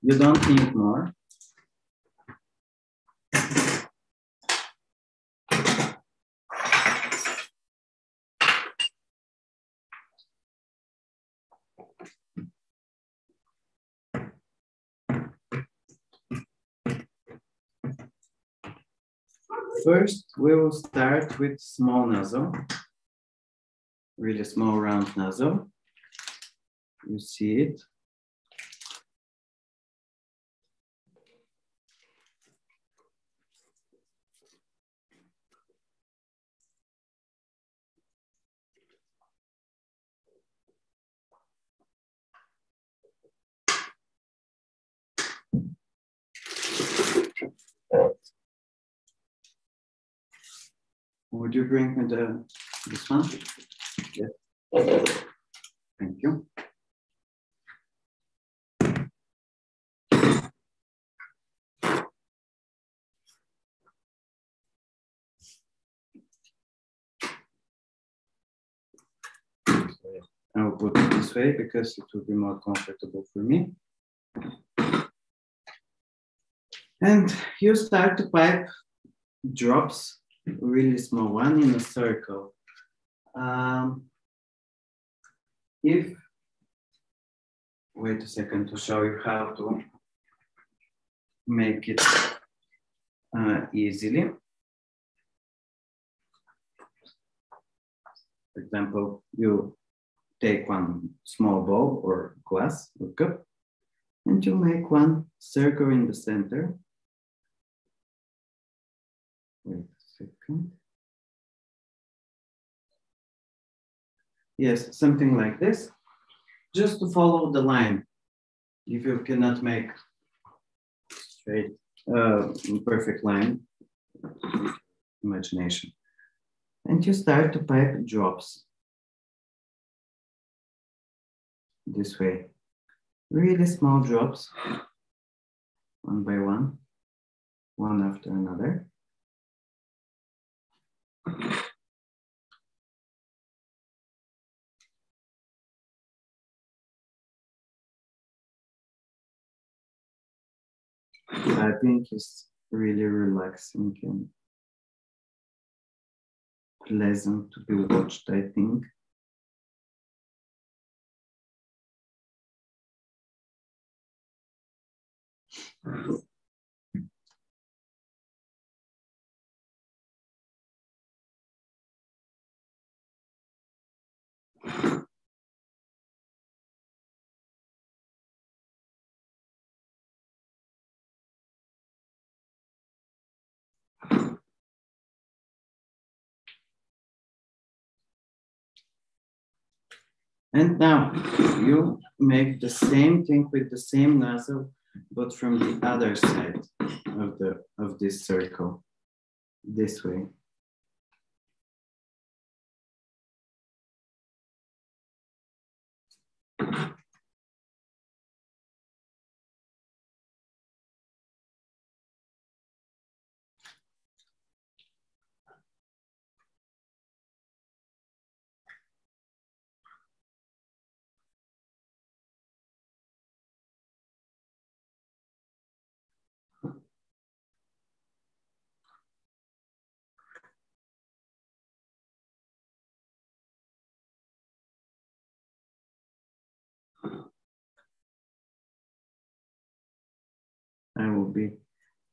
You don't need more. First, we will start with small nozzle, really small round nozzle. You see it. Would you bring me this one? Yes. Thank you. I will put it this way because it will be more comfortable for me. And you start to pipe drops, really small one in a circle. Wait a second to show you how to make it easily. For example, you take one small bowl or glass or cup, and you make one circle in the center. Wait a second. Yes, something like this, just to follow the line. If you cannot make straight, perfect line, imagination. And you start to pipe drops this way. Really small drops, one by one after another. I think it's really relaxing and pleasant to be watched, I think. And now you make the same thing with the same nozzle, but from the other side of this circle, this way. I will be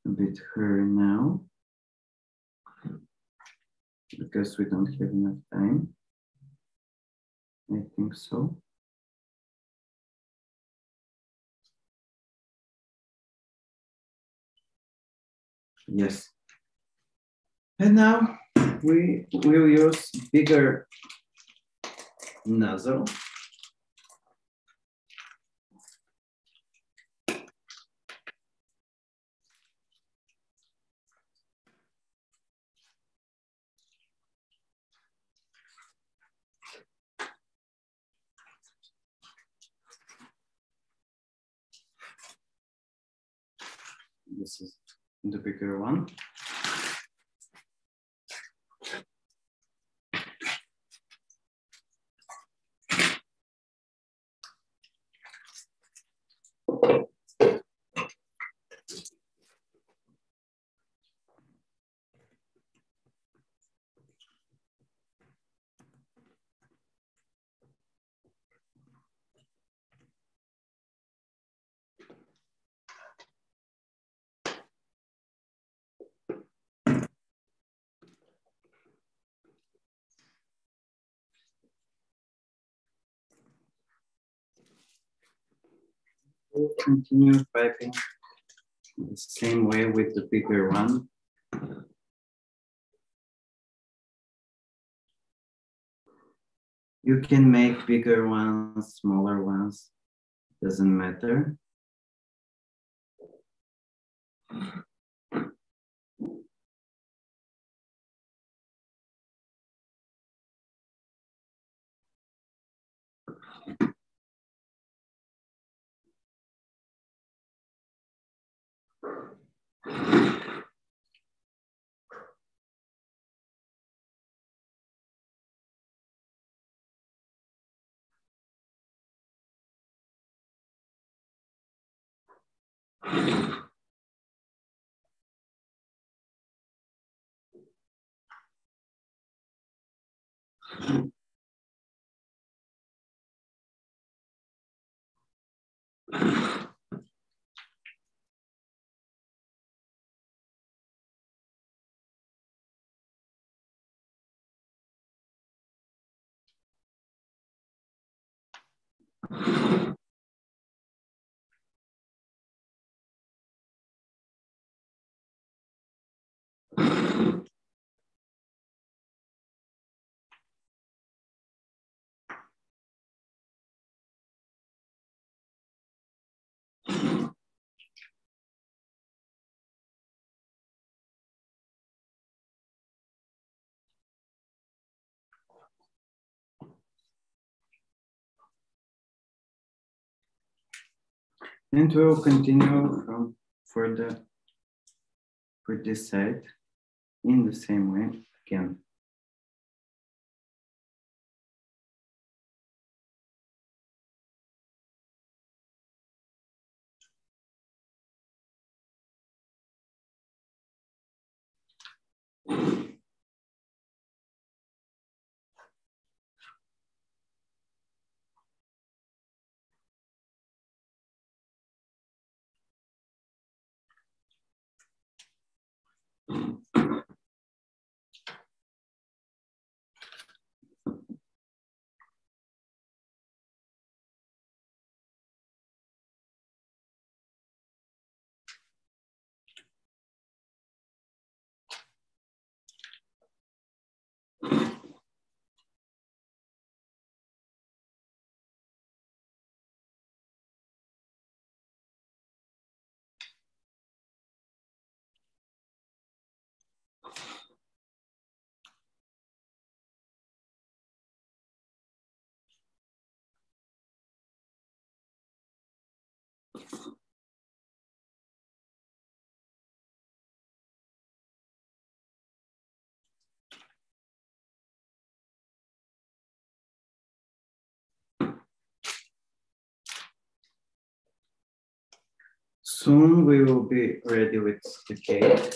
a bit hurry now because we don't have enough time. I think so. Yes. And now we will use bigger nozzle. This is the bigger one. We'll continue piping the same way with the bigger one. You can make bigger ones, smaller ones, doesn't matter. And we'll continue for this side in the same way again. Soon we will be ready with the cake.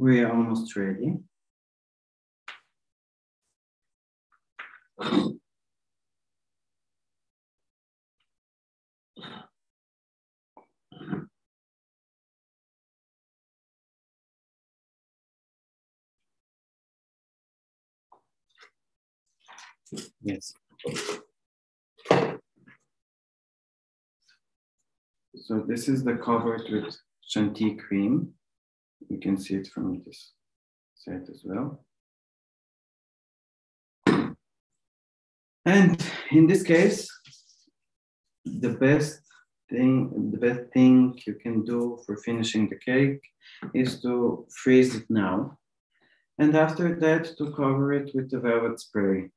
We are almost ready. Yes. So this is the covered with chantilly cream. You can see it from this side as well. And in this case, the best thing you can do for finishing the cake is to freeze it now. And after that, to cover it with the velvet spray.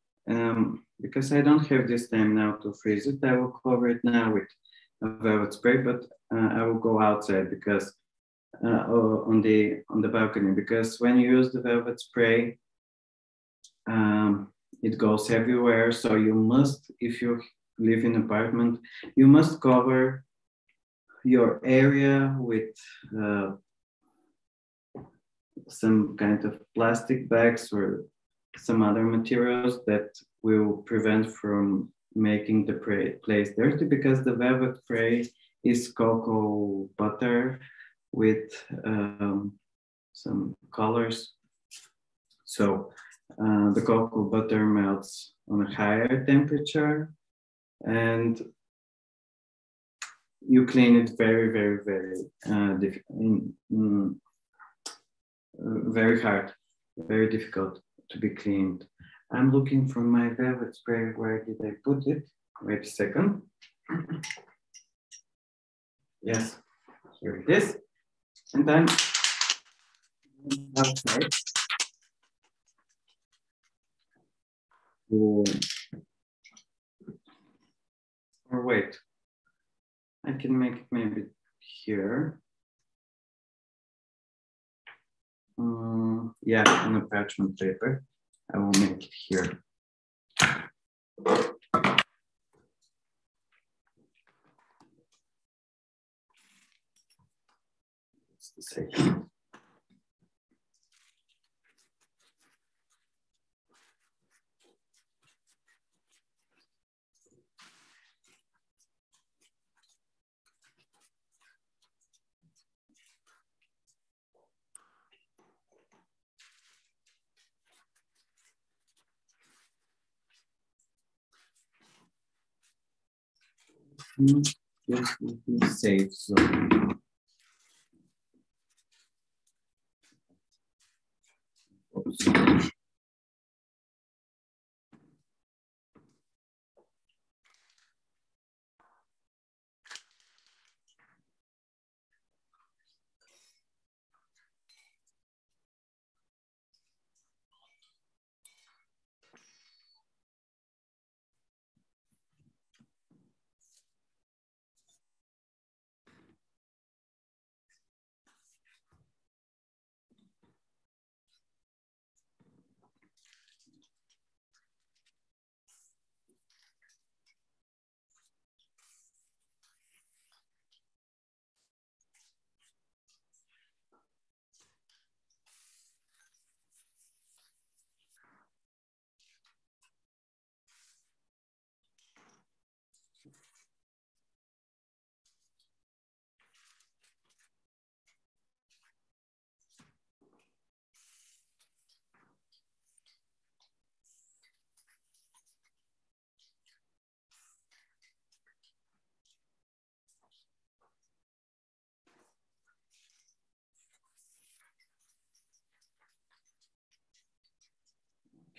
Because I don't have this time now to freeze it, I will cover it now with a velvet spray, but I will go outside because on the balcony, because when you use the velvet spray, it goes everywhere. So you must, if you live in an apartment, you must cover your area with some kind of plastic bags or some other materials that will prevent from making the place dirty, because the velvet spray is cocoa butter with some colors. So the cocoa butter melts on a higher temperature and you clean it very, very, very hard, very difficult to be cleaned. I'm looking for my velvet spray. Where did I put it? Wait a second. Yes, here it is. And then outside. Or wait, I can make it maybe here. Yeah, on a parchment paper. I will make it here. Just a second. Just be safe zone. Oops.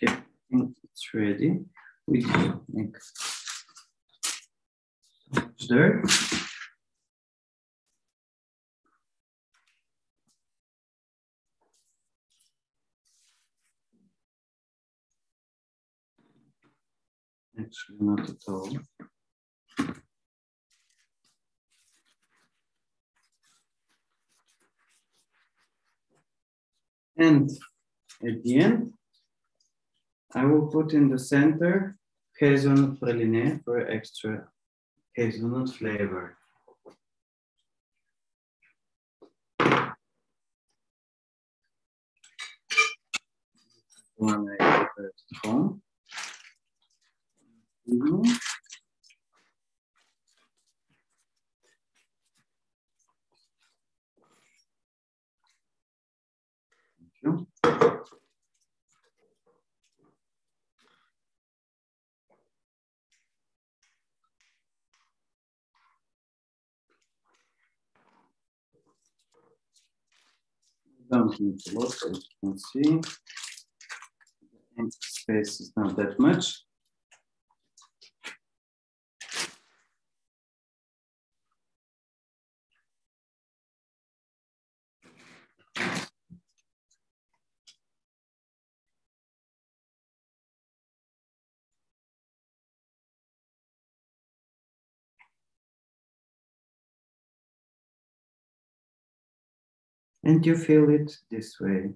Okay, it's ready. We make dirt. Actually, not at all. And at the end, I will put in the center hazelnut praline for extra hazelnut flavor. One I prepared at home. Thank you. Don't need a lot, as you can see. The empty space is not that much. And you feel it this way.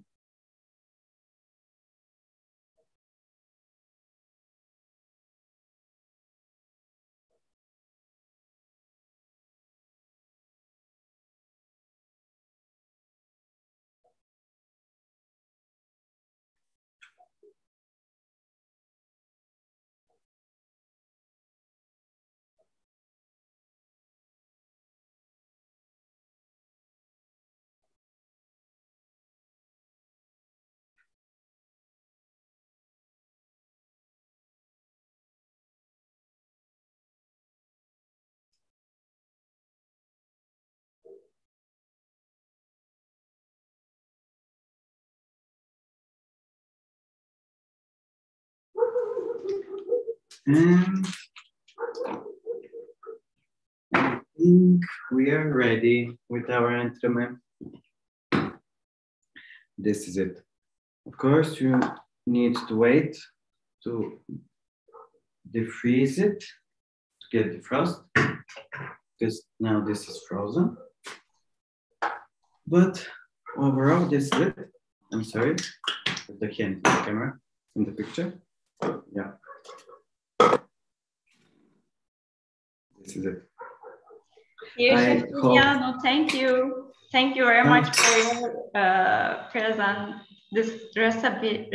And I think we are ready with our entremet. This is it. Of course, you need to wait to defreeze it to get the frost, because now this is frozen. But overall, this is it. I'm sorry, the hand in the camera in the picture. Yeah. This is it. Dear Chef Giuliano, thank you. Thank you very much for your present this recipe.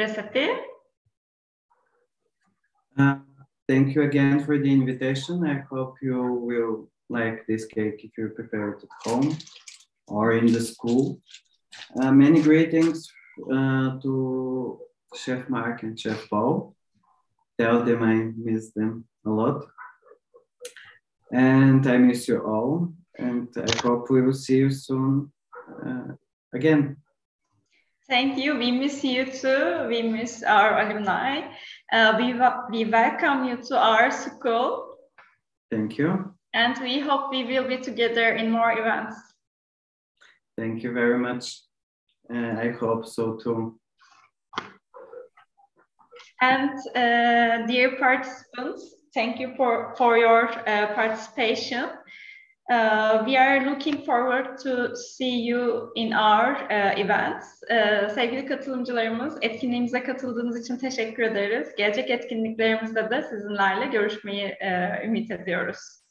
Thank you again for the invitation. I hope you will like this cake if you prepare it at home or in the school. Many greetings to Chef Mark and Chef Paul. Tell them I miss them a lot. And I miss you all. And I hope we will see you soon again. Thank you. We miss you too. We miss our alumni. We welcome you to our school. Thank you. And we hope we will be together in more events. Thank you very much. I hope so too. And dear participants, thank you for your participation. We are looking forward to see you in our events. Sevgili katılımcılarımız, etkinliğimize katıldığınız için teşekkür ederiz. Gelecek etkinliklerimizde de sizinlerle görüşmeyi ümit ediyoruz.